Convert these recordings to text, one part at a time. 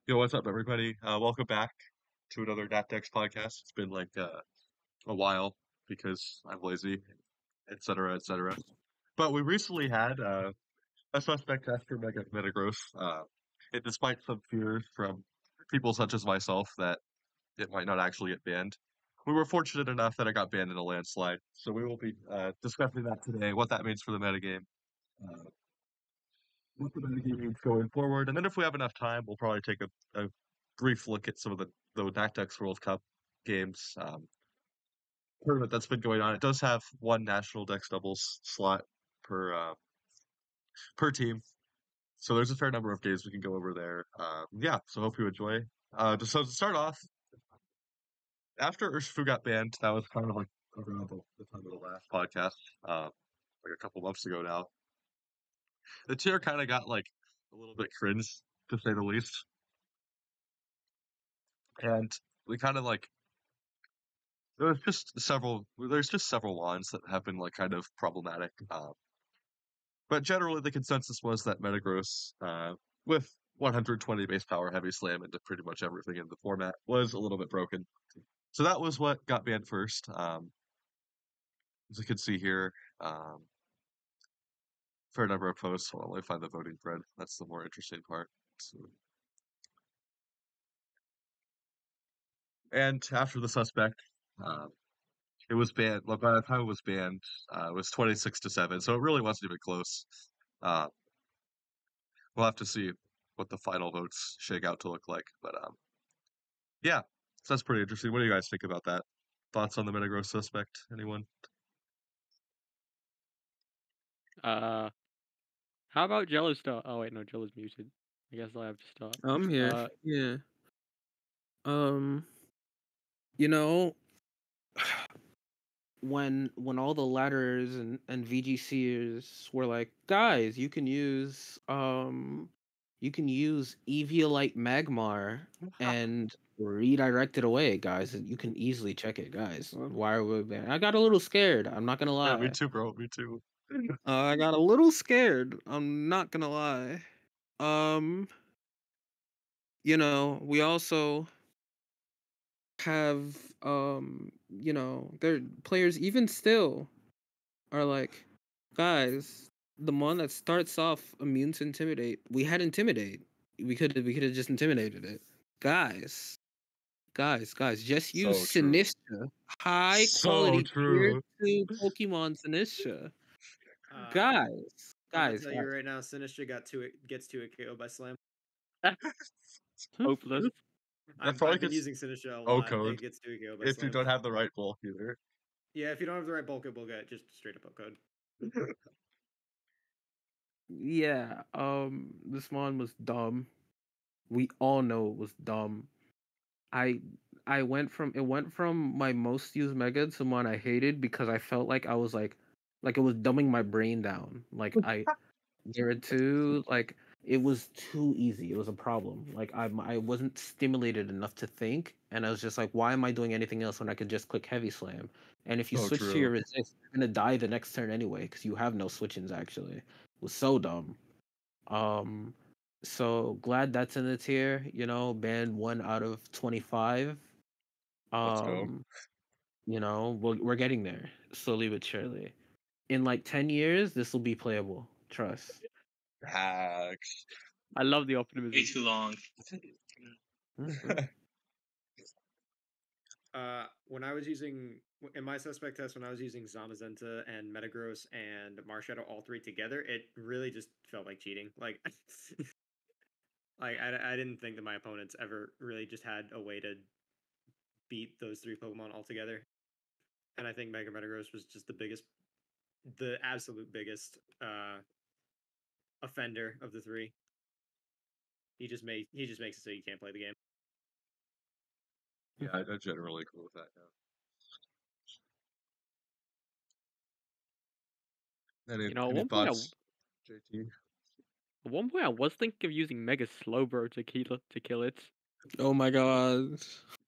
Yo, what's up, everybody? Welcome back to another NatDex podcast. It's been like a while because I'm lazy, etc., etc. But we recently had a suspect tester Metagross. And despite some fears from people such as myself that it might not actually get banned, we were fortunate enough that it got banned in a landslide. So we will be discussing that today, what that means for the metagame, uh, what the metagame means going forward, and then if we have enough time, we'll probably take a brief look at some of the NatDex World Cup games tournament that's been going on. It does have one national Dex doubles slot per per team, so there's a fair number of games we can go over there. Yeah, so hope you enjoy. So to start off, after Urshifu got banned, that was kind of like around the time of the last podcast, like a couple months ago now. The tier kind of got like a little bit cringe, to say the least, and we kind of like there's just several wands that have been like kind of problematic. But generally the consensus was that Metagross, with 120 base power heavy slam into pretty much everything in the format, was a little bit broken. So that was what got banned first. As you can see here, fair number of posts. Hold on, let me find the voting thread. That's the more interesting part. So, and after the suspect, um, it was banned. Well, by the time it was banned, it was 26-7. So it really wasn't even close. Uh, we'll have to see what the final votes shake out to look like. But yeah, so that's pretty interesting. What do you guys think about that? Thoughts on the Metagross suspect? Anyone? Uh, how about Jello start? Oh wait, no, Jello's muted. I guess I have to start. I'm here. Yeah. Um, you know, when all the ladders and VGCers were like, guys, you can use Eviolite Magmar and redirect it away, guys. You can easily check it, guys. Why are we ban-" I got a little scared. I'm not gonna Yeah, me lie. too, bro. Me too. I got a little scared. I'm not gonna lie. Um, we also have their players even still are like, guys, the one that starts off immune to intimidate, we had intimidate. We could have just intimidated it. Guys, just use So true. Sinistra. High So quality tier true. 2 Pokemon Sinistra. Uh, Guys, I'm gonna guys, tell you guys. right now, Sinistra gets to it KO by Slam. Hopeless. That I've probably been gets using Sinistra a O lot. code It gets to a KO by if you Slam. don't have the right bulk either. Yeah, if you don't have the right bulk get just straight up code. Yeah, this one was dumb. We all know it was dumb. I I went from my most used mega to one I hated because I felt like I was like it was dumbing my brain down. Like there were two like it was too easy. It was a problem. Like I wasn't stimulated enough to think, and I was just like, why am I doing anything else when I could just click heavy slam? And if you So switch to your true. resist, you're gonna die the next turn anyway because you have no switch-ins. Actually, it was so dumb. Um, so glad that's in the tier. Banned 1 out of 25. Let's go. Um, we're getting there slowly but surely. In like 10 years, this will be playable. Trust. Hacks. I love the optimism. Way too long. When I was using in my suspect test, when I was using Zamazenta and Metagross and Marshadow all three together, it really just felt like cheating. Like, I didn't think that my opponents ever really just had a way to beat those three Pokemon all together. And I think Mega Metagross was just the absolute biggest offender of the three. He just makes it so you can't play the game. Yeah, I'm generally cool with that now. You know, Any thoughts, JT? at one point I was thinking of using Mega Slowbro to kill it. Oh my god.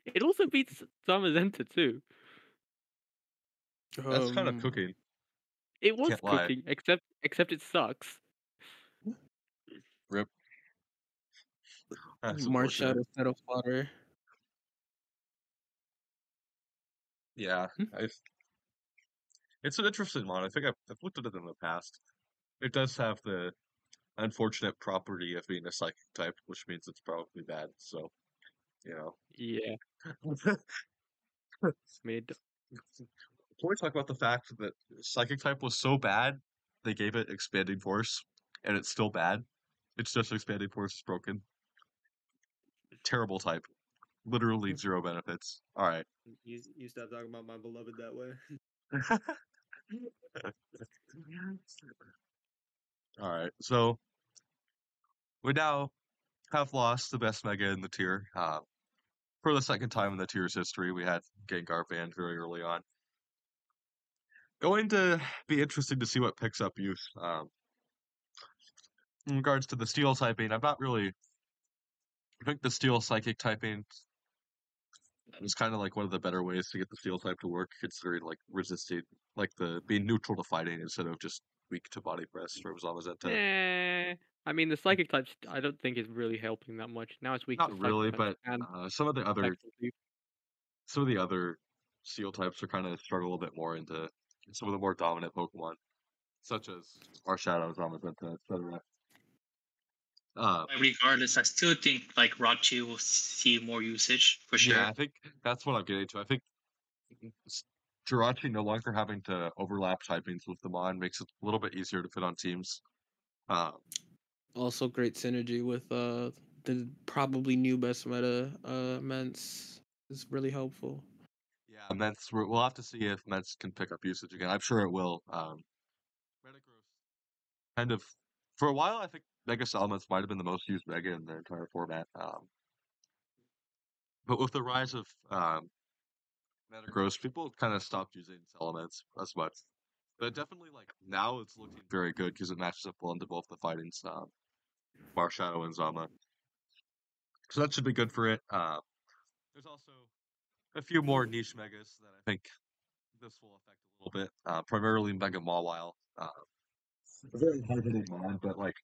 It also beats Zamazenta too. That's kind of cooking. It was Can't lie. cooking, except it sucks. Rip. That's March out unfortunate. of Shadow Fodder. Yeah, it's an interesting one. I think I've looked at it in the past. It does have the unfortunate property of being a psychic type, which means it's probably bad. So, you know. Yeah, mid. Can we talk about the fact that psychic type was so bad, they gave it expanding force, and it's still bad. It's just expanding force is broken. Terrible type. Literally zero benefits. All right. You stop talking about my beloved that way. All right. So we now have lost the best mega in the tier. For the second time in the tier's history, we had Gengar banned very early on. Going to be interesting to see what picks up use. In regards to the steel typing, I'm not really. I think the steel psychic typing is kind of like one of the better ways to get the steel type to work, considering like resisting, like the being neutral to fighting instead of just weak to body press from Zamazenta. I mean, the psychic types I don't think is really helping that much. Now it's weak to Not psychic really, types but and some of the other effectively. steel types are kind of struggle a bit more into some of the more dominant Pokemon, such as Marshadow, Zamazenta, etc. Regardless, I still think like Rachi will see more usage for sure. Yeah, I think that's what I'm getting to. I think Jirachi no longer having to overlap typings with the Mon makes it a little bit easier to fit on teams. Also, great synergy with the probably new best meta Mence is really helpful. Yeah, Mets. We'll have to see if Mets can pick up usage again. I'm sure it will. Metagross kind of for a while. I think Mega Salamence might have been the most used Mega in the entire format. But with the rise of Metagross, people kind of stopped using Salamence as much. But definitely, like now, it's looking very good because it matches up well into both the fighting Marshadow and Zama. So that should be good for it. There's also a few more niche megas that I think this will affect a little bit. Primarily Mega Mawile. A very hard hitting mod, but like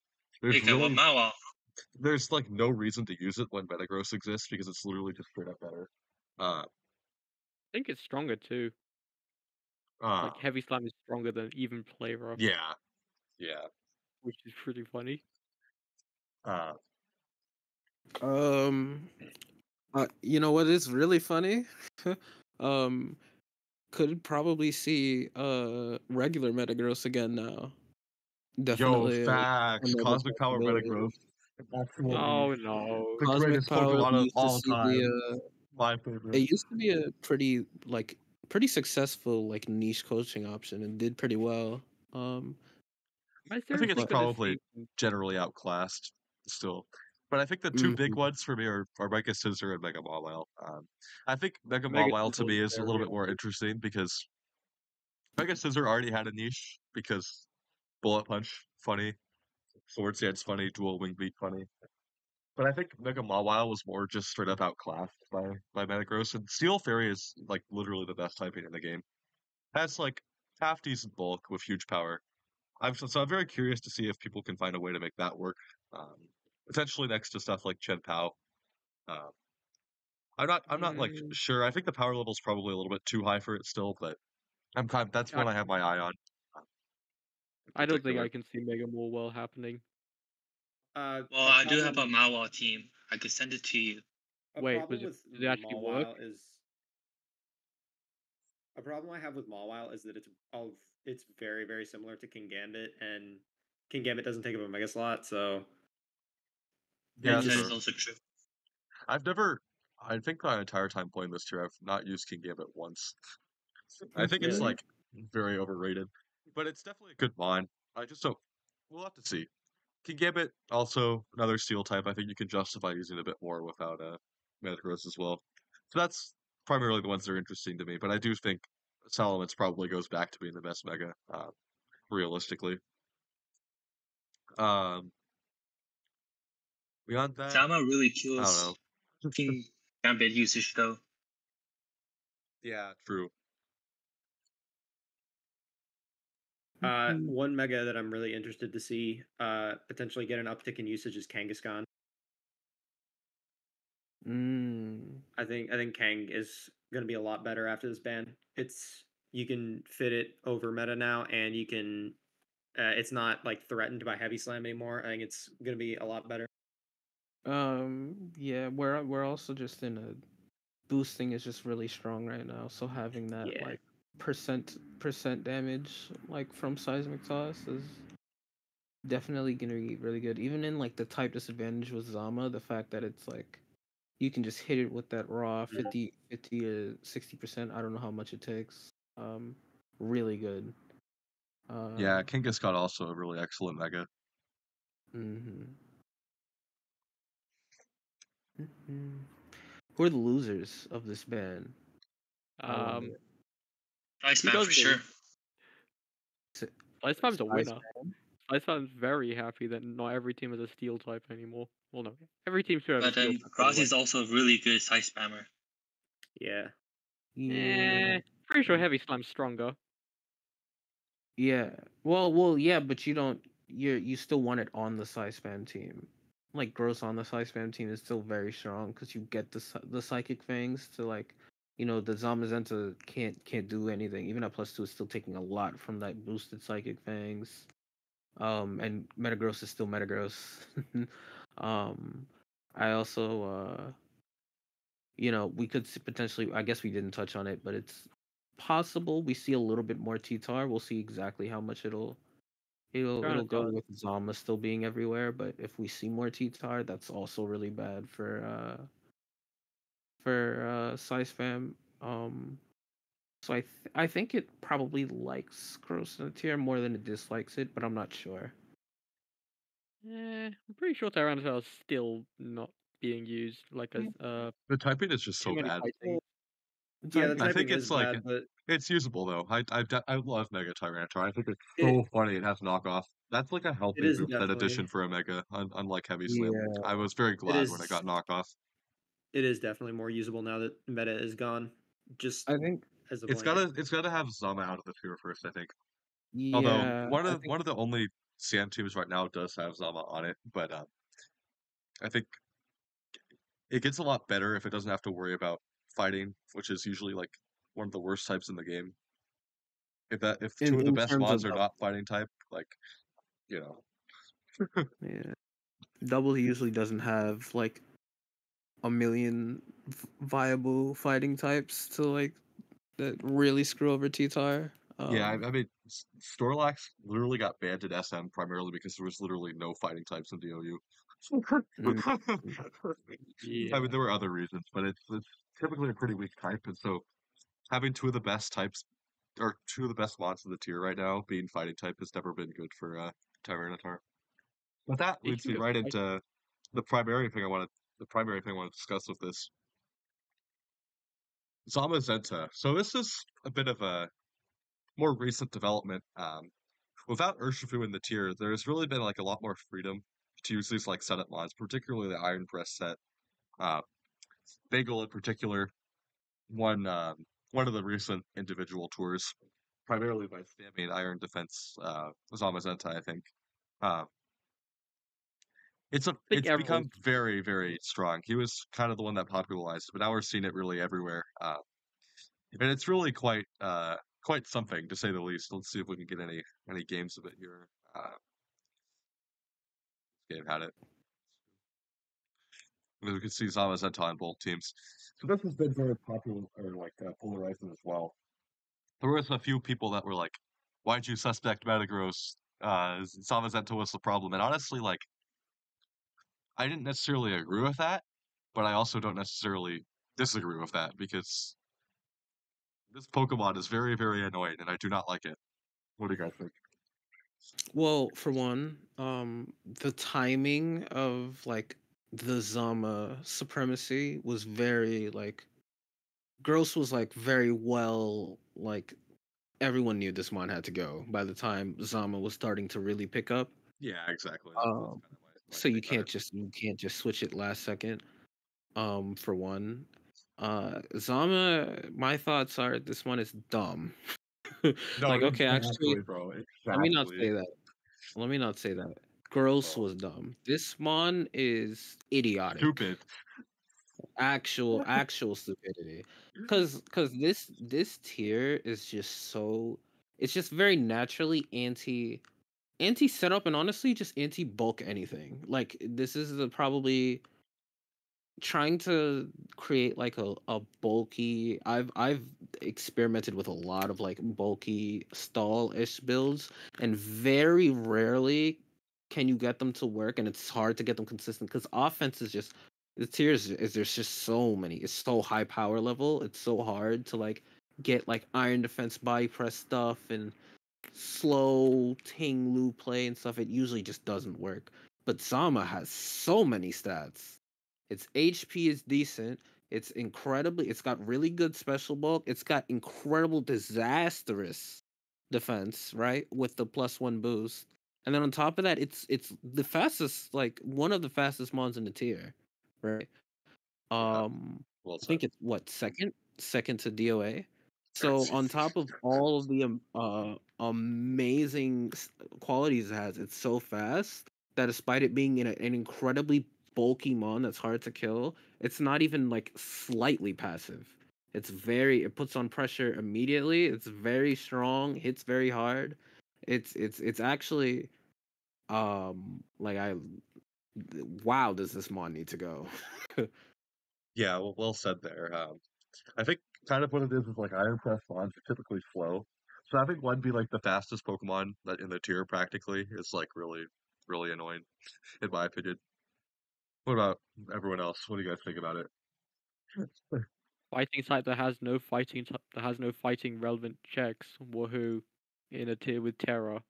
there's like no reason to use it when Metagross exists because it's literally just straight up better. Uh, I think it's stronger too. uh, Like heavy slime is stronger than even play rough, yeah, yeah. which is pretty funny. Uh, Um, you know what is really funny? um, could probably see regular Metagross again now. yo, Definitely facts. another Cosmic Power possibility. Metagross. Absolutely Oh no. the Cosmic greatest Power, Pokemon we of used to all see time. My favorite. it used to be a pretty successful like niche coaching option and did pretty well. I I think seriously it's But could have probably seen. generally outclassed still. But I think the two big mhm. ones for me are Mega Scissor and Mega Mawile. I think Mega Mega Mawile to Sizzle me is is a little very bit more interesting because Mega Scissor already had a niche because Bullet Punch, funny. Sword Dance, funny. Dual Wing Beat, funny. But I think Mega Mawile was more just straight up outclassed by Metagross. And Steel Fairy is like literally the best typing in the game. Has like half decent bulk with huge power. So I'm very curious to see if people can find a way to make that work. Um, Potentially next to stuff like Chen Pao. Uh, I'm not like Mm, sure. I think the power level is probably a little bit too high for it still, but that's I, one I have my eye on in I don't think I particular. can see Mega more well happening. Well, A I do have a problem, Mawa team. I could send it to you. a Wait, problem with does it actually work? Mawile is a problem I have with Mawile is that it's very very similar to King Gambit, and King Gambit doesn't take up a mega slot, so Yeah, it that's That just is true. also true. I've never. I think my entire time playing this tier, I've not used King Gambit once. I think it's really. like very overrated, but it's definitely a good mod. I just don't. We'll have to see. King Gambit also another steel type. I think you can justify using a bit more without Metagross as well. So that's primarily the ones that are interesting to me. But I do think Salamence probably goes back to being the best Mega, realistically. Um, Beyond that, Zama really I don't know. kills King Gambit usage though. Yeah, true. One mega that I'm really interested to see potentially get an uptick in usage is Kangaskhan. I think Kang is gonna be a lot better after this ban. You can fit it over meta now, and you can. It's not like threatened by heavy slam anymore. I think it's gonna be a lot better. Yeah, we're also just in a boosting is just really strong right now. So having that Yeah. like percent damage like from seismic toss is definitely gonna be really good. Even in like the type disadvantage with Zama, the fact that it's like you can just hit it with that raw 50 to 60%. I don't know how much it takes. Really good. Yeah, Kingus got also a really excellent mega. Mm-hmm. Who are the losers of this ban? I wonder. Ice He Man does for sure. Icepam's a Ice winner. Man? Icepam's very happy that not every team has a steel type anymore. Well, no, every team should have a But steel type. Cross Anyway. is also a really good side spammer. Yeah. Yeah. Pretty sure heavy slam's stronger. Yeah. Well, yeah, but you don't. You still want it on the Psy Spam team. Like Gross on the Psy Spam team is still very strong because you get the psychic things to like, the Zamazenta can't do anything. Even at +2 is still taking a lot from that boosted psychic fangs. And Metagross is still Metagross. I also we could potentially. I guess we didn't touch on it, but it's possible we see a little bit more T-Tar. We'll see exactly how much it'll go with Zama still being everywhere. But if we see more T-Tar, that's also really bad for Size Fam. So I think it probably likes Gross in the tier more than it dislikes it, but I'm not sure. I'm pretty sure Tyranitar is still not being used like as The typing is just too so many bad. fighting. Yeah, the I typing think is it's like bad, but it's usable though. I love Mega Tyranitar. I think it's so funny it has knockoff. That's like a healthy is boosted definitely addition for a Mega, unlike Heavy Slam. Yeah. I was very it glad when I is got knockoff. it is definitely more usable now that meta is gone. Just I think as a It's blanket. gotta have Zama out of the tier first, I think. Although yeah. I think one of the only CM teams right now does have Zama on it, but I think it gets a lot better if it doesn't have to worry about fighting, which is usually like one of the worst types in the game. If two of the in best terms mods of are not fighting type, like you know, yeah, double usually doesn't have like a million viable fighting types to like that really screw over T-Tar. yeah, I mean, Snorlax literally got banned at SM primarily because there was literally no fighting types in DOU. Mm, Yeah. I mean, there were other reasons, but it's typically a pretty weak type, and so having two of the best types or two of the best mods in the tier right now being fighting type has never been good for Tyranitar. But that leads me Speaking of right fighting, into the primary thing I want to discuss with this Zamazenta. So this is a bit of a more recent development. Without Urshifu in the tier, there's really been like a lot more freedom to use these like setup mods, particularly the Iron Breast set. Uh, Bagel in particular one of the recent individual tours, primarily by spamming Iron Defense Zamazenta, I think. Uh, I think it's everyone's become very, very strong. He was kind of the one that popularized, but now we're seeing it really everywhere. And it's really quite something to say the least. Let's see if we can get any games of it here. Game had it. As we can see Zamazenta on both teams. So this has been very popular or like polarizing as well. There was a few people that were like, "Why'd you suspect Metagross? Zamazenta was the problem." And honestly, like, I didn't necessarily agree with that, but I also don't necessarily disagree with that because this Pokemon is very, very annoying, and I do not like it. What do you guys think? Well, for one, the timing of like the Zama supremacy was very like Gross was like very well like everyone knew this mon had to go by the time Zama was starting to really pick up. Yeah, exactly. That's kind of my So take on it. you can't just switch it last second. For one, Zama. My thoughts are this one is dumb. No, Like okay, actually, exactly, bro. let me not Exactly. say that. Let me not say that. Gross Oh, was dumb. This mon is idiotic. stupid. actual stupidity. Cause this tier is just so, it's just very naturally anti setup and honestly just anti bulk anything. Like this is the probably trying to create like a bulky, I've experimented with a lot of like bulky stall-ish builds, and very rarely can you get them to work, and it's hard to get them consistent because offense is just, the tiers is, there's just so many, it's so high power level, it's so hard to like get like iron defense body press stuff and slow Ting Lu play and stuff. It usually just doesn't work. But Zama has so many stats. Its HP is decent. It's incredibly. It's got really good special bulk. It's got incredible disastrous defense, right, with the +1 boost. And then on top of that, it's the fastest, like one of the fastest mons in the tier, right? Yeah, well I said. think it's what, second to DOA. So Second. on top of all of the amazing qualities it has, it's so fast that despite it being in an incredibly bulky mon that's hard to kill, it's not even like slightly passive. It's very, it puts on pressure immediately. It's very strong, hits very hard. It's actually like I, wow, does this mon need to go? Yeah, well said there. I think kind of what it is like Iron Press mons are typically slow. So having one be like the fastest Pokemon that in the tier practically is like really, really annoying, in my opinion. What about everyone else? What do you guys think about it? Fighting type that has no fighting relevant checks. Woohoo! In a tier with Terra,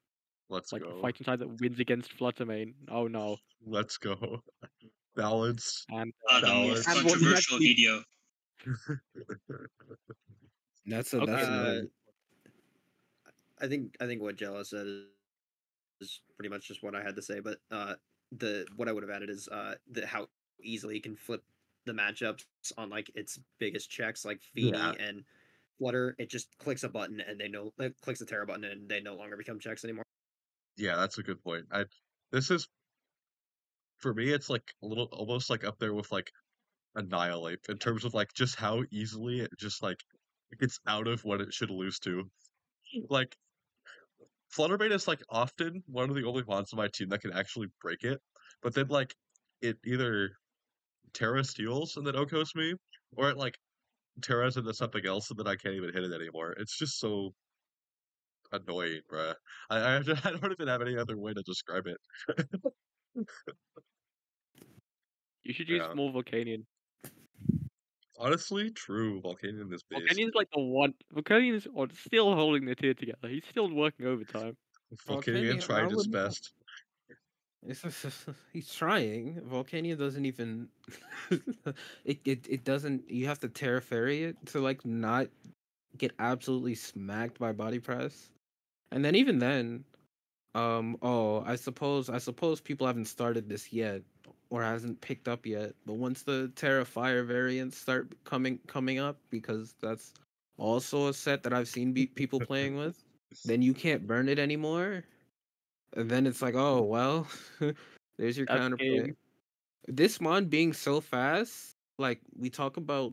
Let's like a go. fighting type that wins against Fluttermane. Oh no! Let's go. Balance. And The most And what Balance. controversial actually, video. okay, that's Uh, another. I think what Jella said is pretty much just what I had to say. But the what I would have added is the how easily you can flip the matchups on like its biggest checks, like Yeah, Feeny and Flutter. It just clicks a button and they know, it clicks the Terra button and they no longer become checks anymore. yeah, that's a good point. This is for me, it's like a little almost like up there with like Annihilate in terms of like just how easily it just like gets out of what it should lose to. Like Fluttermane is like often one of the only mons on my team that can actually break it, but then like it either Terra steals and then Okos me, or it like Terra's into something else and then I can't even hit it anymore. It's just so annoying, bruh. I don't even have any other way to describe it. you should use Yeah. more Volcanion. Honestly, true. Volcanion is based. Volcanion is like the one. Volcanion is still holding the tier together. He's still working overtime. Volcanion Volcanion, I tried his would. best. He's trying. Volcania doesn't even. It doesn't. You have to Terra Fairy it to like not get absolutely smacked by body press, and then even then, oh, I suppose people haven't started this yet, or hasn't picked up yet. But once the Terra Fire variants start coming up, because that's also a set that I've seen people playing with, then you can't burn it anymore. And then it's like, oh well, there's your That's counterplay. game. This mon being so fast, like we talk about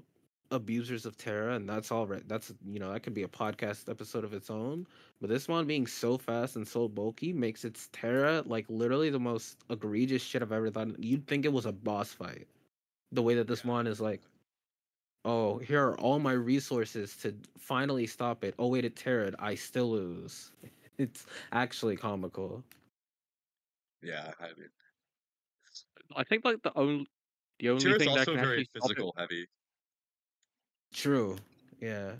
abusers of Terra, and that's all right. That's, that could be a podcast episode of its own. But this mon being so fast and so bulky makes its Terra like literally the most egregious shit I've ever done. You'd think it was a boss fight. The way that this mon is like, oh, here are all my resources to finally stop it. Oh wait, it Terra'd. I still lose. It's actually comical. Yeah, I mean, I think like the only Tira's thing that also can very actually stop it. physical heavy. True. Yeah.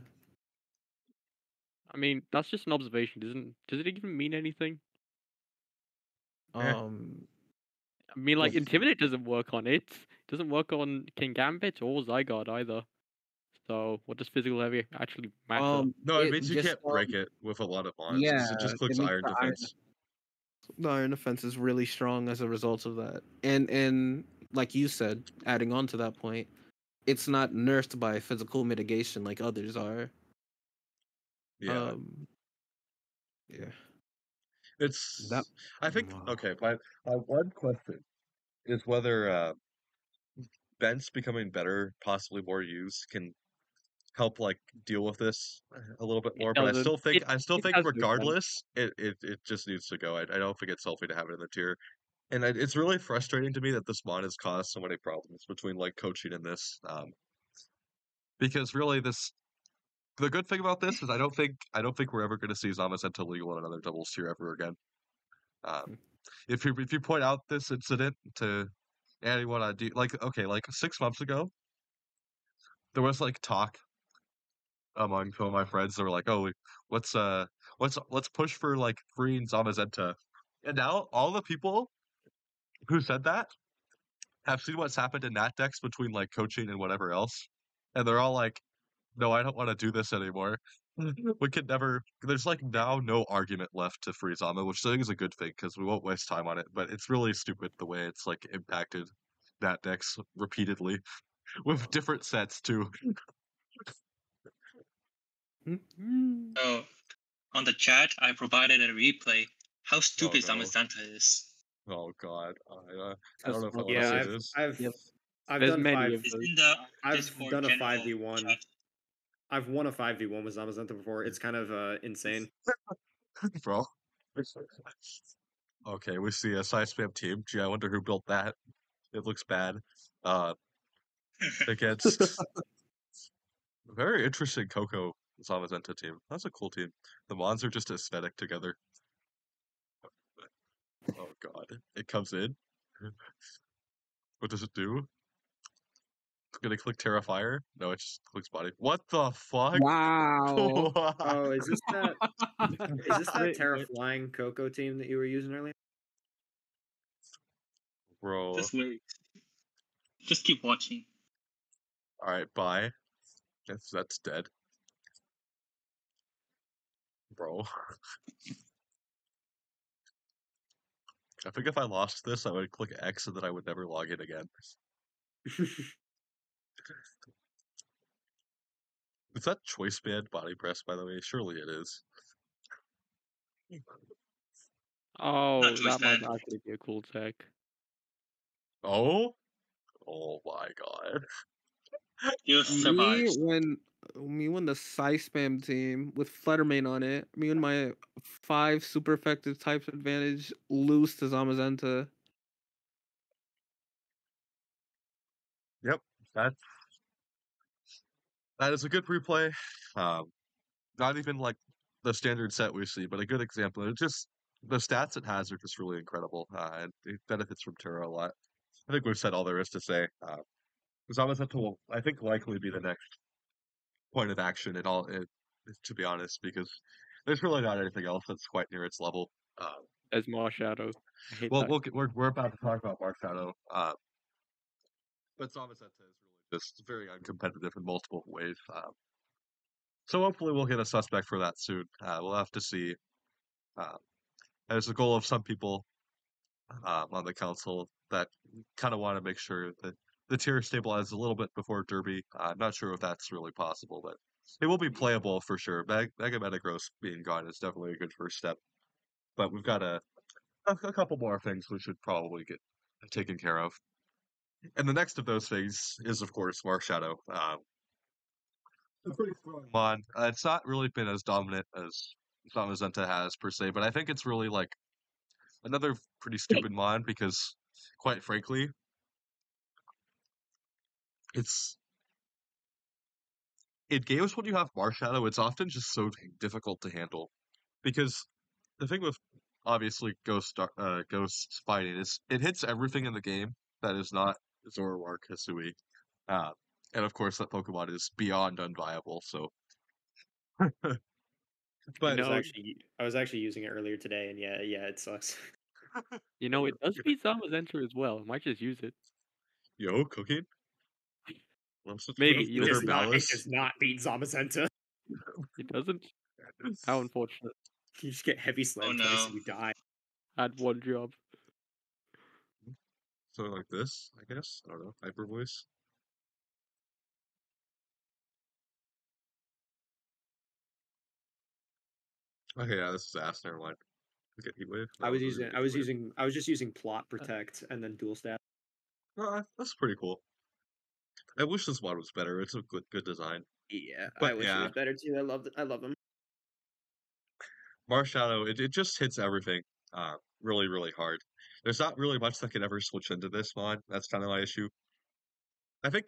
I mean, that's just an observation. Does it even mean anything? Eh, Um. I mean, like Well, Intimidate doesn't work on it. Doesn't work on King Gambit or Zygarde either. So what does physical heavy actually matter? no, it it means you just can't break it with a lot of mons. yeah, It just it clicks makes iron defense. the iron defense is really strong as a result of that. And like you said, adding on to that point, it's not nerfed by physical mitigation like others are. Yeah, Um. Yeah. That. it's. I think Wow. okay. My one question is whether Bents becoming better, possibly more used, can help like deal with this a little bit more. But I doesn't. still think It think has no sense. regardless, it just needs to go. I don't think it's healthy to have it in the tier. And it's really frustrating to me that this mod has caused so many problems between like coaching and this. Because really the good thing about this is I don't think we're ever going to see Zamazenta legal in another doubles tier ever again. If you point out this incident to anyone on like 6 months ago, there was like talk among some of my friends that were like, "Oh, let's push for like freeing Zamazenta," and now all the people who said that have seen what's happened in Nat decks between like coaching and whatever else, and they're all like, "No, I don't want to do this anymore." We could never. There's like now no argument left to free Zama, which I think is a good thing because we won't waste time on it. But it's really stupid the way it's like impacted Nat decks repeatedly with different sets too. So, on the chat, I provided a replay. How stupid no. Zamazenta is. Oh God, I don't That's know if I not want to Yeah, say right. this. I've There's done many 5. of It's those. in the I've Discord done a general 5v1. chat. I've won a 5v1 with Zamazenta before. It's kind of insane. Bro. Okay, we see a side spam team. Gee, I wonder who built that. It looks bad. Against a very interesting Coco Zamazenta team. That's a cool team. The Mons are just aesthetic together. Oh God, it comes in. What does it do? It's gonna click Terrifier. No, it just clicks body. What the fuck? Wow. Oh, is this that Wait, Terra wait. Flying Coco team that you were using earlier? Bro. Just wait. Just keep watching. Alright, bye. That's dead. Bro. I think if I lost this, I would click X and then I would never log in again. Is that choice band body press, by the way? Surely it is. Oh, Not choice that might band. actually be a cool tech. Oh? Oh my God. You'll survive. Me when the Psy Spam team with Fluttermane on it, me and my 5 super effective types advantage lose to Zamazenta. Yep, that is a good replay. Not even like the standard set we see, but a good example. It's just the stats it has are just really incredible, and it benefits from Terra a lot. I think we've said all there is to say. Zamazenta will, I think, likely be the next point of action in all. To be honest, because there's really not anything else that's quite near its level. There's more shadow. I hate Well, that. we're about to talk about Mark Shadow, but Zamazenta is really just very uncompetitive in multiple ways. So hopefully we'll get a suspect for that soon. We'll have to see. There's a goal of some people on the council that kind of want to make sure that the tier stabilizes a little bit before Derby. I'm not sure if that's really possible, but it will be playable for sure. Mega Metagross being gone is definitely a good first step. But we've got a couple more things we should probably get taken care of. And the next of those things is, of course, Mark Shadow. A pretty strong mod. It's not really been as dominant as Zamazenta has per se, but I think it's really like another pretty stupid mod because, quite frankly, it's in games when you have Marshadow, it's often just so difficult to handle because the thing with obviously Ghost fighting is it hits everything in the game that is not Zoroark Hisui, uh, and of course that Pokemon is beyond unviable. So, You but know, I was actually using it earlier today, and yeah, it sucks. it does beat Zamazenta as well. I might just use it. yo, cooking. I'm such Maybe a you'll bitter see. malice. not beat Zamazenta. It doesn't. How unfortunate. You just get heavy Oh slam twice no. and you die. I had one job. Something like this, I guess. I don't know. Hyper voice. Okay, yeah, this is ass. Never mind. Okay, heat wave. I was Heat wave. just using plot protect and then dual stat. No, that's pretty cool. I wish this mod was better. It's a good design. Yeah, I But wish it yeah. was better too. I love him. Marshadow, it just hits everything really, really hard. There's not really much that can ever switch into this mod. That's kind of my issue. I think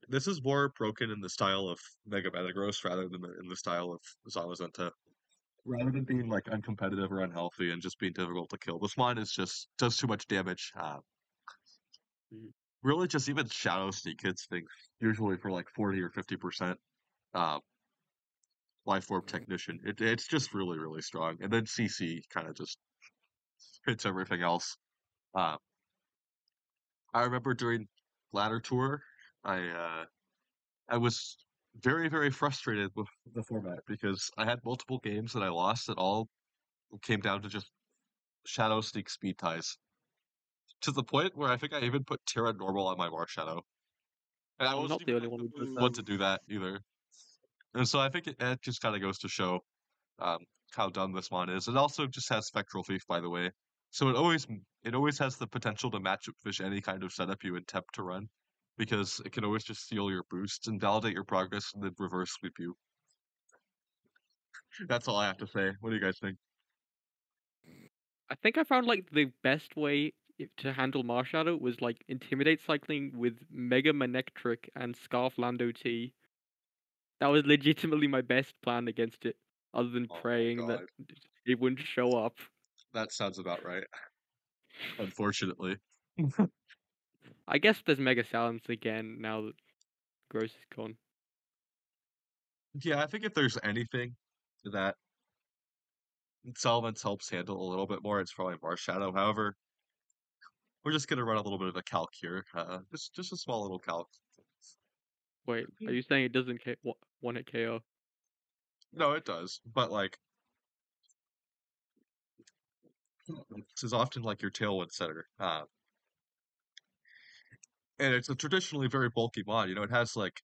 this is more broken in the style of Mega Metagross rather than in the style of Zamazenta. Rather than being like uncompetitive or unhealthy and just being difficult to kill, this mod is just does too much damage. Mhm. Really, just even Shadow Sneak hits things usually for like 40 or 50%. Life Orb Technician. It's just really, really strong. And then CC kind of just hits everything else. Uh, I remember during Ladder Tour, I was very, very frustrated with the format because I had multiple games that I lost that all came down to just Shadow Sneak speed ties. To the point where I think I even put Terra Normal on my Marshadow. And I I'm wasn't not the even only like one the who does first that. one to do that either. And so I think it just kind of goes to show um, how dumb this mod is. It also just has Spectral Thief, by the way. So it always has the potential to match up fish any kind of setup you attempt to run, because it can always just steal your boosts and validate your progress and then reverse sweep you. That's all I have to say. What do you guys think? I think I found like the best way to handle Marshadow was like Intimidate cycling with Mega Manectric and Scarf Lando T. That was legitimately my best plan against it, other than Oh my praying that god, it wouldn't show up. that sounds about right. Unfortunately, I guess there's Mega Silence again now that Gross is gone. yeah. I think if there's anything that Solvents helps handle a little bit more, it's probably Marshadow. However, we're just gonna run a little bit of a calc here. Just a small little calc. Wait, are you saying it doesn't one hit KO? No, it does, but like this is often like your tailwind setter. And it's a traditionally very bulky mod. You know, it has like,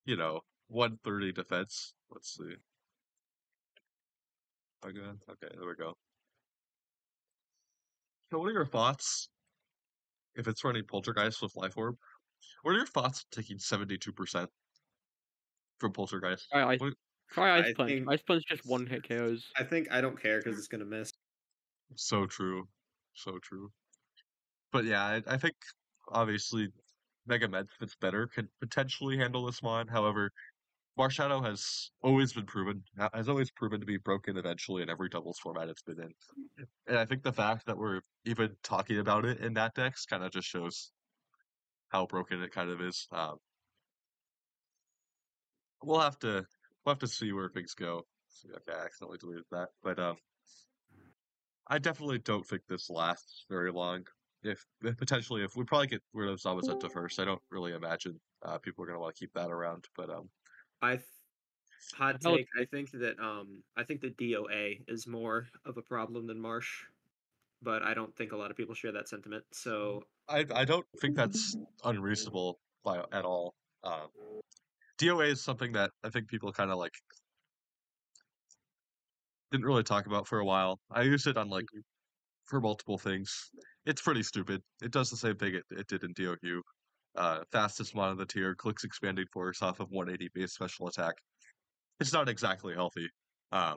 130 defense. Let's see. Okay, there we go. So what are your thoughts if it's running Poltergeist with Life Orb? What are your thoughts taking 72% from Poltergeist? Try Ice, What- try Ice I Punch. think Ice Punch just one hit KOs. I think I don't care because it's gonna miss. So true. So true. But yeah, I think obviously Mega Med fits better, can potentially handle this mod. However, Marshadow has always proven to be broken eventually in every doubles format it's been in. And I think the fact that we're even talking about it in that dex kind of just shows how broken it kind of is. We'll have to see where things go. Okay, I accidentally deleted that, but I definitely don't think this lasts very long. If potentially, if we probably get rid of Zamazenta first, I don't really imagine people are gonna want to keep that around. But I th- hot Hell, take. I think the DOA is more of a problem than Marsh, but I don't think a lot of people share that sentiment. So I don't think that's unreasonable at all. DOA is something that I think people kind of like didn't really talk about for a while. I used it on like for multiple things. It's pretty stupid. It does the same thing it did in DOU. Fastest mod of the tier, clicks expanding force off of 180 base special attack. It's not exactly healthy. Uh,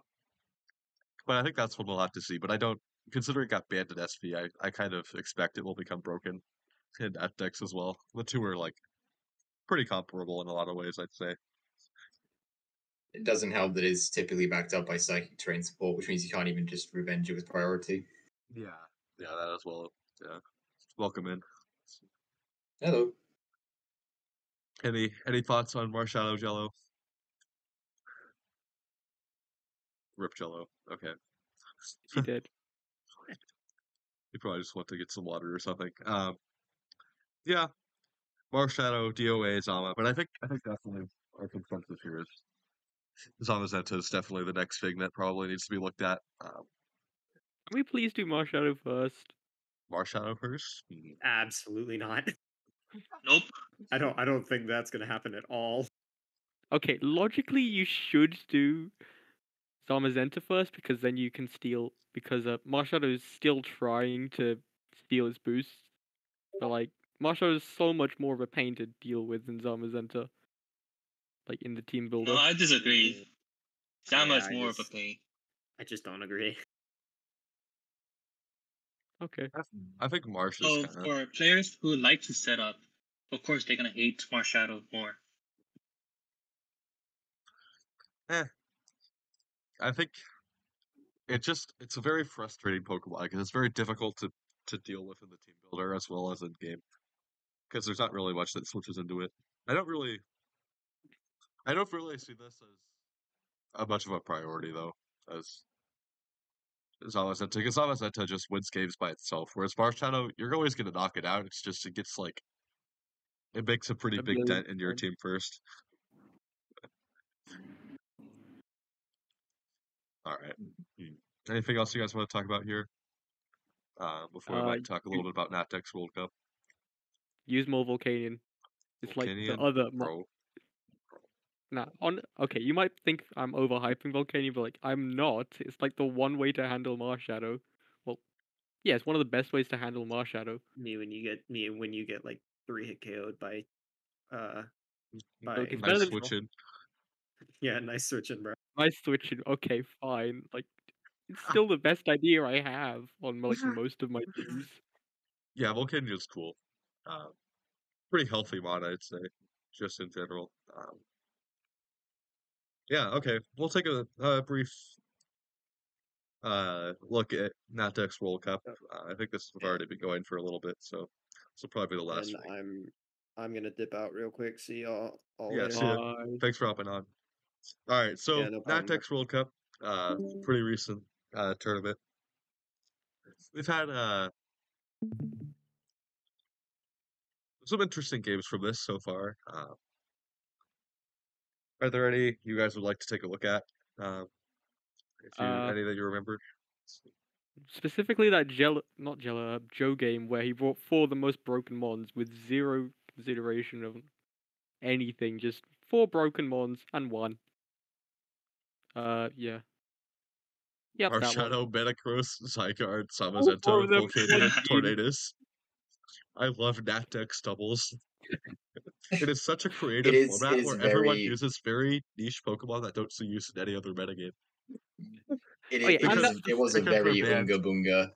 but I think that's what we'll have to see. But I don't, considering it got banned in SV, I kind of expect it will become broken in that decks as well. The two are like pretty comparable in a lot of ways, I'd say. It doesn't help that it's typically backed up by psychic terrain support, which means you can't even just revenge it with priority. Yeah, that as well. Yeah, welcome in. Hello. Any thoughts on Marshadow Jello? Rip Jello. Okay. he did. You probably just want to get some water or something. Yeah, Marshadow, DOA, Zama, but I think definitely our consensus here is Zamazenta is definitely the next thing that probably needs to be looked at. Can we please do Marshadow first? Marshadow first. absolutely not. Nope. I don't think that's gonna happen at all. Okay, logically you should do Zamazenta first because then you can steal, because Marshadow is still trying to steal his boosts, but like Marshall is so much more of a pain to deal with than Zamazenta. Like in the team builder. No, I disagree. Zama Yeah, is more of a pain. I just don't agree. Okay. I think Marsh is So kind of. for players who like to set up, of course they're gonna hate Marshadow more. I think it's a very frustrating Pokemon because it's very difficult to deal with in the team builder as well as in game because there's not really much that switches into it. I don't really see this as a much of a priority though, as Zamazenta, because Zamazenta just wins games by itself, whereas Marshadow, you're always gonna knock it out. It's just it gets like it makes a pretty big Ability. dent in your team first. All right. Anything else you guys want to talk about here? Before we might talk a little bit about Natdex World Cup. Use more Volcanion. It's like the Volcanion, other. bro. Okay, you might think I'm overhyping Volcanion, but like I'm not. It's like the one way to handle Marshadow. Well, yeah, it's one of the best ways to handle Marshadow. When you get like 3-hit KO'd by it's Nice better than switch in. yeah, nice switching, bro. nice switching. Okay, fine. Like it's still the best idea I have on like most of my teams. Yeah, Volcanion is cool. Pretty healthy mod, I'd say, just in general. Yeah, okay. We'll take a brief look at Natdex World Cup. I think this has already been going for a little bit, so this will probably be the last And week. I'm gonna dip out real quick. See y'all Yeah, later. see ya. Thanks for hopping on. All right, so Yeah, no problem, bro. Natdex World Cup, pretty recent tournament. We've had some interesting games from this so far. Are there any you guys would like to take a look at? Any that you remember? Specifically that Joe game where he brought 4 of the most broken mons with 0 consideration of anything, just 4 broken mons and 1. Yeah. Yep, that one. Marshadow, Metagross, Zygarde, All 4 Zamazenta, of them Volcanion, one team. Tornadus. I love Natdex doubles. It is such a creative It format is where everyone uses very niche Pokemon that don't see use in any other metagame. It was a Except for very bans. unga bunga.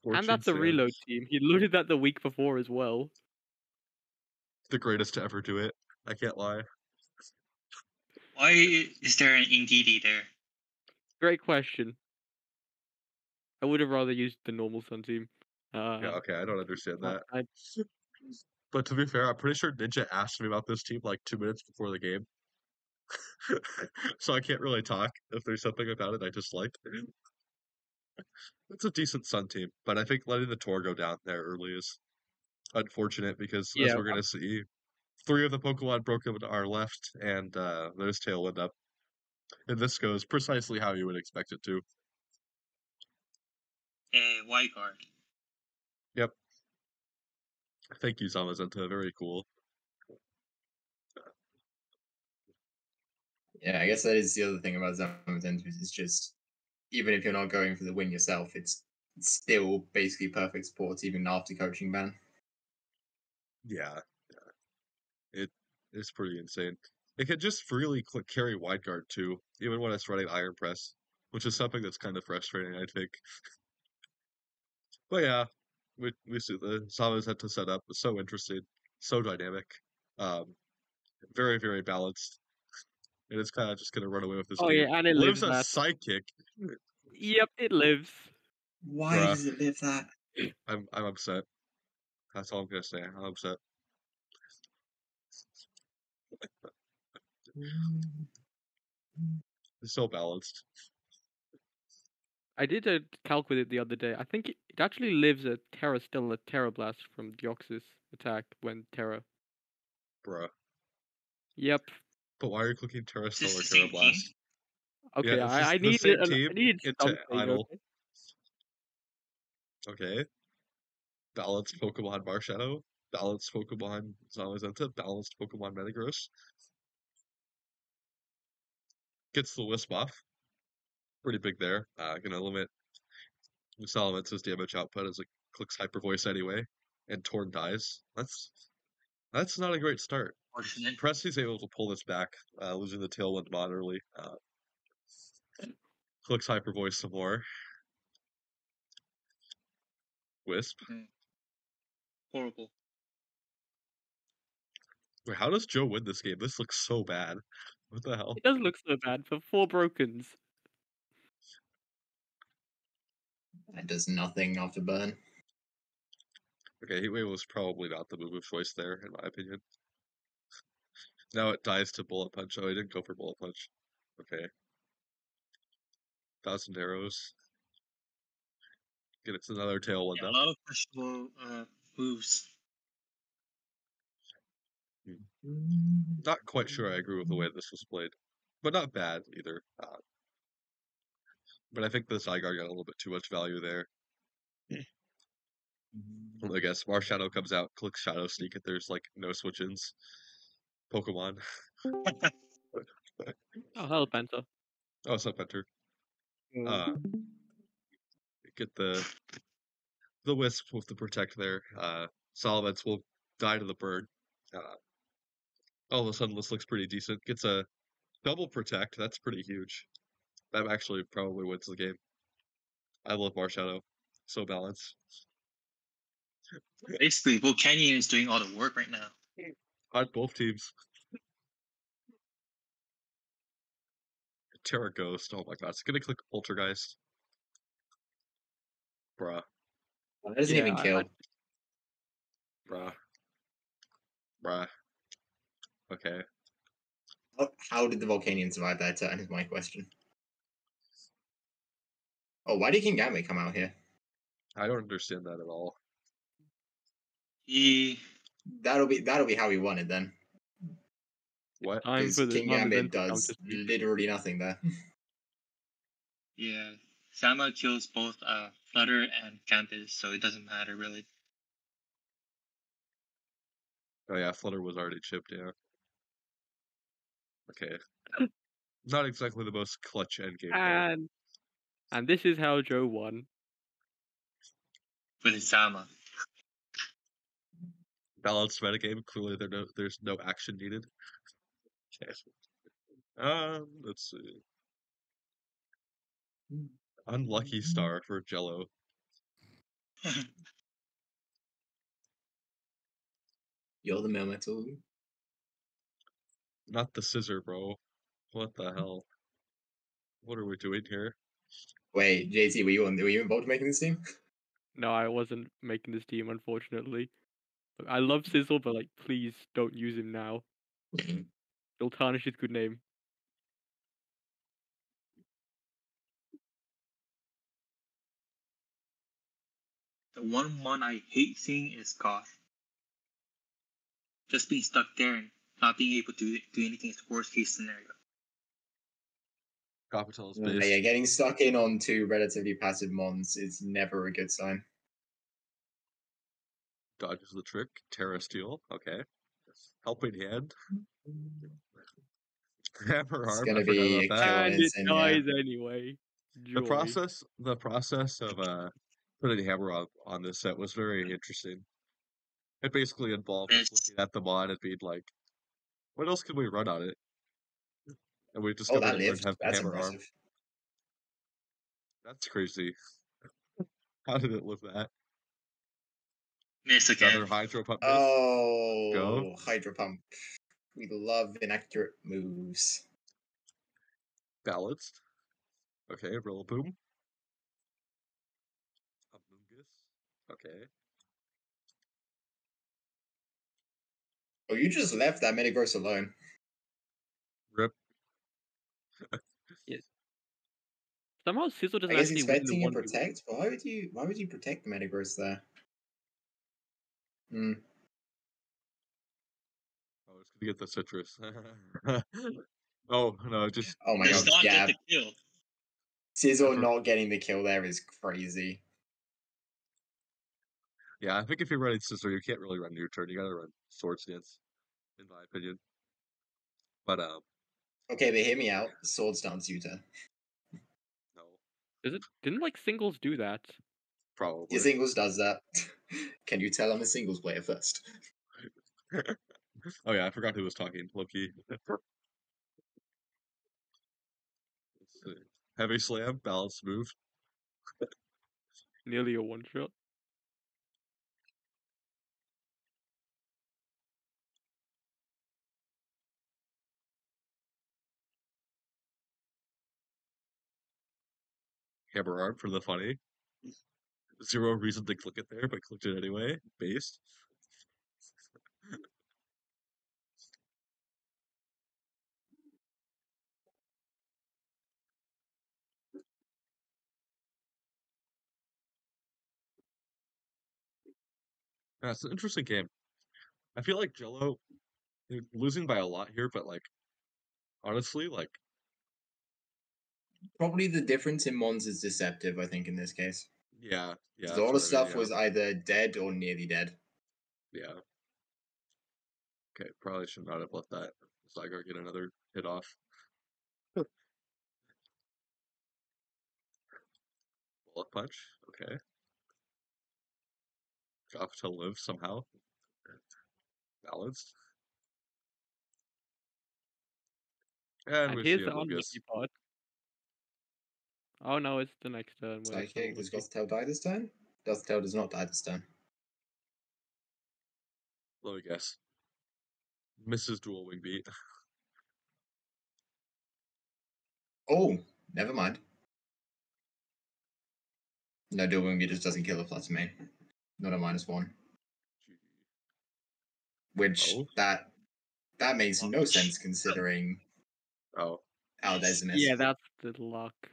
And that's a reload team. He looted that the week before as well. The greatest to ever do it. I can't lie. Why is there an NDD there? Great question. I would have rather used the normal Sun team. Yeah, okay, I don't understand that. I, But to be fair, I'm pretty sure Ninja asked me about this team like 2 minutes before the game. So I can't really talk if there's something about it I disliked. It's a decent Sun team, but I think letting the Tor go down there early is unfortunate because, as we're going to see, 3 of the Pokemon broken are left, and there's Tailwind up. And this goes precisely how you would expect it to. White guard. Yep. Thank you, Zamazenta. Very cool. Yeah, I guess that is the other thing about Zamazenta is just even if you're not going for the win yourself, it's still basically perfect support even after coaching ban. Yeah. It is pretty insane. It can just freely carry Wide Guard too, even when it's running Iron Press, which is something that's kind of frustrating, I think. But yeah, we see the Zamazenta setup is so interesting, so dynamic, very, very balanced. And it's kind of just going to run away with this game. yeah, and it Lives lives a that. sidekick. Yep, it lives. Why does it live that? I'm upset. That's all I'm going to say. I'm upset. It's so balanced. I did a calc with it the other day. I think it actually lives a Terra Blast from Deoxys attack when Terra. Bruh. Yep. But why are you clicking Terra Is this Stellar the Terra same Blast? Okay, Yeah, I the same needed team I needed into something. Idle. Okay. Balanced Pokemon Marshadow. Balanced Pokemon Zamazenta. Balanced Pokemon Metagross. Gets the Wisp off. Pretty big there. Gonna limit Salamence' damage output as it clicks Hyper Voice anyway, and Torn dies. That's not a great start. Fortunate. Presley's able to pull this back, losing the Tailwind moderately. Clicks Hyper Voice some more. Wisp. Horrible. Wait, how does Joe win this game? This looks so bad. What the hell? It does look so bad for 4 brokens. That does nothing after burn. Okay, Heatwave was probably not the move of choice there, in my opinion. Now it dies to Bullet Punch. Oh, I didn't go for Bullet Punch. Okay. 1,000 arrows. Get it's another Tailwind Yeah, a up. lot of questionable moves. Not quite sure I agree with the way this was played, but not bad either. But I think the Zygarde got a little bit too much value there. I guess Marshadow comes out, clicks Shadow Sneak, and there's like no switch-ins. Pokemon. Oh, hell, Penta. Oh, Subhunter. Get the Wisp with the Protect there. Salamence will die to the bird. All of a sudden, this looks pretty decent. Gets a double Protect. That's pretty huge. That actually probably wins the game. I love Marshadow. So balanced. Basically, Volcanion is doing all the work right now. On both teams. Terra Ghost. Oh my god. It's gonna click Poltergeist. Bruh. That doesn't Yeah, even kill. Bruh. Okay. How did the Volcanion survive that turn is my question. Oh, why did Kingame come out here? I don't understand that at all. He That'll be how he won it then. What? Time Because for the King non-event Gambit does counter speak. literally nothing there. Yeah, Sama kills both Flutter and Campus, so it doesn't matter really. Oh yeah, Flutter was already chipped, yeah. Okay. Not exactly the most clutch endgame there. And this is how Joe won. With his Sama. Balanced metagame, clearly there's no action needed. Okay. Let's see. Unlucky star for Jello. You're the Melmetal. Not the scissor, bro. What the hell? What are we doing here? Wait, JT, were you involved in making this team? No, I wasn't making this team, unfortunately. Look, I love Sizzle, but like, please don't use him now. It'll tarnish his good name. The one I hate seeing is Goth. Just being stuck there and not being able to do anything is the worst case scenario. Capital's Yeah, base. getting stuck in on 2 relatively passive mons is never a good sign. Dodges the trick. Terra Steel. Okay. Helping hand. Hammer It's Arm. gonna I forgot be about a that. kill And it instant, yeah. dies anyway. The Joy. process of putting Hammer on this set was very interesting. It basically involved us looking at the mod and being like, what else can we run on it? And we Oh, discovered that it would lived. have That's Hammer Arm. impressive. That's crazy. How did it live that? Miss again. Another Hydro Pump miss. Oh, Go. Hydro Pump. We love inaccurate moves. Balanced. Okay, Rillaboom. Amoonguss. Okay. Oh, you just left that Metagross alone. Rip. Somehow Sizzle I doesn't guess actually win the expecting a 1v1. protect, but why would you protect the Metagross there? Hmm. Oh, it's gonna get the citrus. Oh no, just Oh my Does god, not yeah. get the kill. Sizzle Never- not getting the kill there is crazy. yeah. I think if you're running Scissor, you can't really run your turn. You gotta run Sword Stance, in my opinion. But Okay, but hear me out. Sword Stance U-turn. no. Didn't like singles do that? Probably. Your singles does that. Can you tell I'm a singles player first? Oh yeah, I forgot who was talking. Loki. Heavy slam, balance move. Nearly a one shot. Hammer arm for the funny. Zero reason to click it there, but clicked it anyway. Base. Yeah, it's an interesting game. I feel like Jello losing by a lot here, but like honestly, like Probably the difference in Mons is deceptive, I think, in this case. yeah, Because that's all the what I mean. stuff was either dead or nearly dead. Yeah. Okay, probably should not have let that Zygar get another hit off. Bullet punch. Okay. Drop to live somehow. Balanced. And And we here's see a the Lucas. unlucky part. Oh no, it's the next turn where it's Psychic, does unlucky. Gothitelle die this turn? Gothitelle does not die this turn. Let me guess. Misses dual wing beat. Oh, never mind. No, dual wing just doesn't kill a flutter main. Not a -1. Which Oh. that makes no sense considering Oh. our Yes. Desinis. Yeah, that's the luck.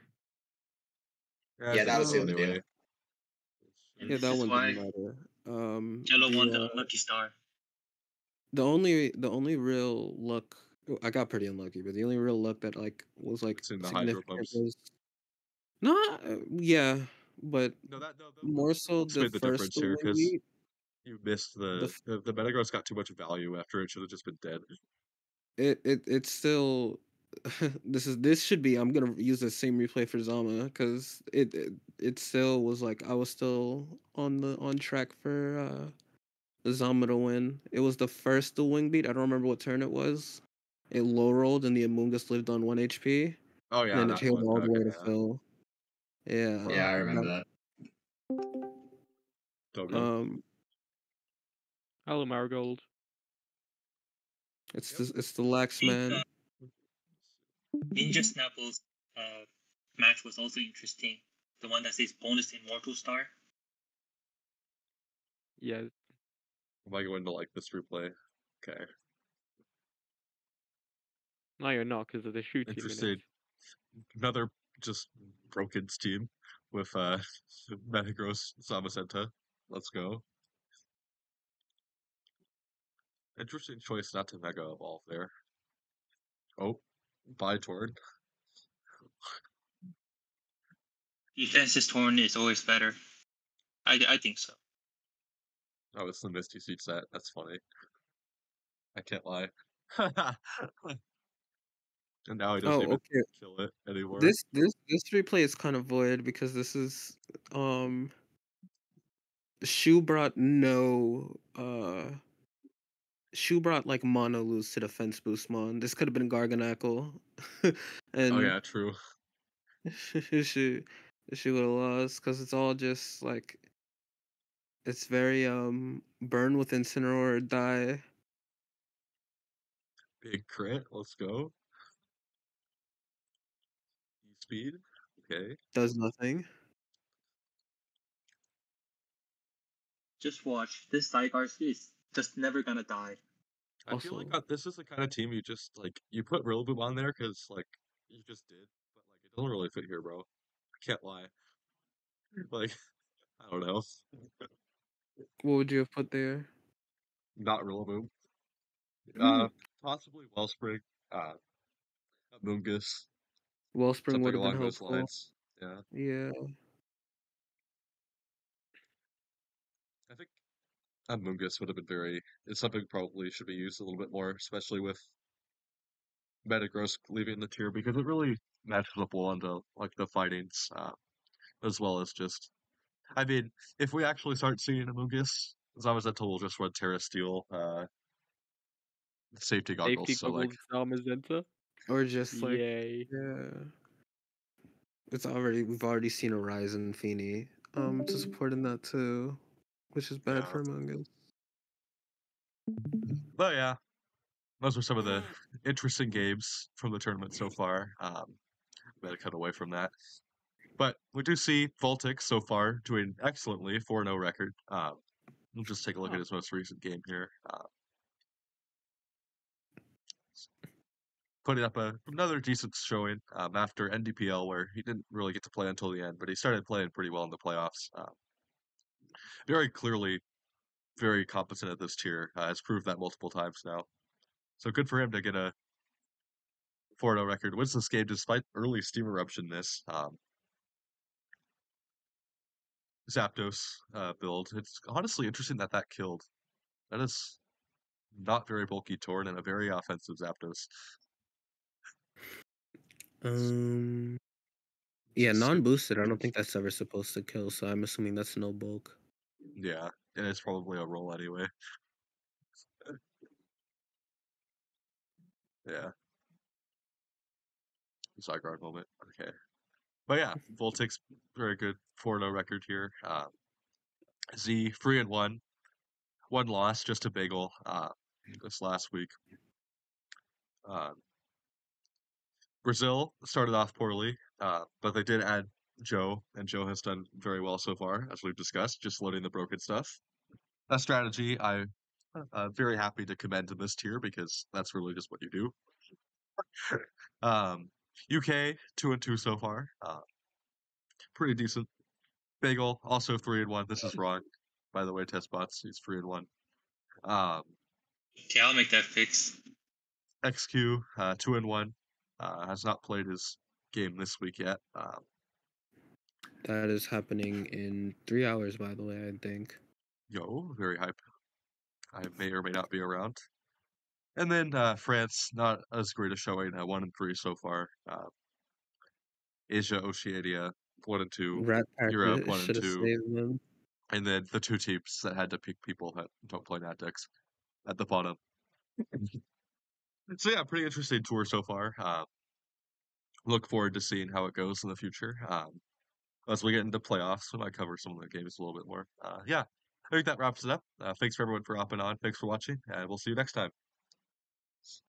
Yeah, that was the the deal. And Yeah, this that is one why didn't matter. Jello won the unlucky star. The only real luck I got pretty unlucky, but the only real luck that like was like It's in the hydro significant pumps. was no, yeah, but No, more so pumps the made the first difference here wing because beat. you missed The the Metagross got too much value after it should have just been dead. it's still this should be I'm gonna use the same replay for Zama because it still was like I was still on track for Zama to win. It was the first the wing beat. I don't remember what turn it was. It low rolled and the Amoongus lived on 1 HP. Oh And yeah, then it that healed one. all the Okay, way to yeah. Phil. Yeah. Yeah, I remember that. So good. Hello, Marigold. It's the Lax think, man. Ninja Snapple's match was also interesting. The one that says bonus immortal star. Yeah, Am I going to like this replay? Okay. no, you're not because of the shooting in it. Interesting. Another just broken team with Metagross Samacenta. Let's go. Interesting choice not to Mega Evolve there. Oh, bye Torn. Defense's Torn is always better. I think so. Oh, it's the Misty Seed set. That's funny. I can't lie. And now he doesn't Oh, even okay. kill it anymore. This replay is kind of void because this is Shu brought Shu brought like mono lose to the fence boost mon. This could have been Garganackle. Oh And yeah, true. she would have lost because it's all just like it's very burn with Incineroar or die. Big crit. Let's go. Speed. Okay. Does nothing. Just watch. This Zygarde is just never gonna die. I feel like Also, this is the kind of team you just like you put Rillaboom on there because like you just did, but like it doesn't really fit here, bro. I can't lie. Like I don't know. what would you have put there? Not Rillaboom. Hmm. Possibly Wellspring. Uh, Mungus. Wellspring Something would have been along those helpful. lines. Yeah. Yeah. I think Mungus would have been very. It's something probably should be used a little bit more, especially with Metagross leaving the tier because it really matches up well onto like the fightings, as well as just I mean, if we actually start seeing Amogus, Zamazenta will just run Terra Steel safety goggles. Safety So like, goggles, Zamazenta. Or just like, Yay. yeah. We've already seen a rise in Feeny to support in that too, which is bad yeah. for Among Us. But yeah, those were some of the interesting games from the tournament so far. Gotta cut away from that. But we do see Voltic so far doing excellently, 4-0 record. We'll just take a look at his most recent game here. Putting up another decent showing after NDPL, where he didn't really get to play until the end, but he started playing pretty well in the playoffs. Very clearly, very competent at this tier. Has proved that multiple times now. So good for him to get a 4-0 record. Wins this game despite early Steam Eruption miss. Zapdos build. It's honestly interesting that killed. That is not very bulky Torn and a very offensive Zapdos. Yeah, non-boosted. I don't think that's ever supposed to kill, so I'm assuming that's no bulk. Yeah, and it's probably a roll anyway. Yeah. Zygarde moment. Okay. But yeah, Voltic's very good 4-0 record here. Z 3-1. One loss, just a bagel this last week. Brazil started off poorly, but they did add Joe, and Joe has done very well so far, as we've discussed, just loading the broken stuff. A strategy I'm very happy to commend to this tier because that's really just what you do. UK 2-2 so far, pretty decent. Bagel also 3-1. This is wrong, by the way. Test bots, he's 3-1. Okay, I'll make that fix. XQ 2-1. Has not played his game this week yet. That is happening in 3 hours, by the way, I think. Yo, very hype. I may or may not be around. And then France, not as great a showing, 1-3 so far. Asia, Oceania, 1-2. Rat Europe, Packet should have 1-2. saved them. And then the two teams that had to pick people that don't play Nat decks at the bottom. So yeah, pretty interesting tour so far. Look forward to seeing how it goes in the future. As we get into playoffs, we might cover some of the games a little bit more. Yeah, I think that wraps it up. Thanks for everyone for hopping on. Thanks for watching, and we'll see you next time.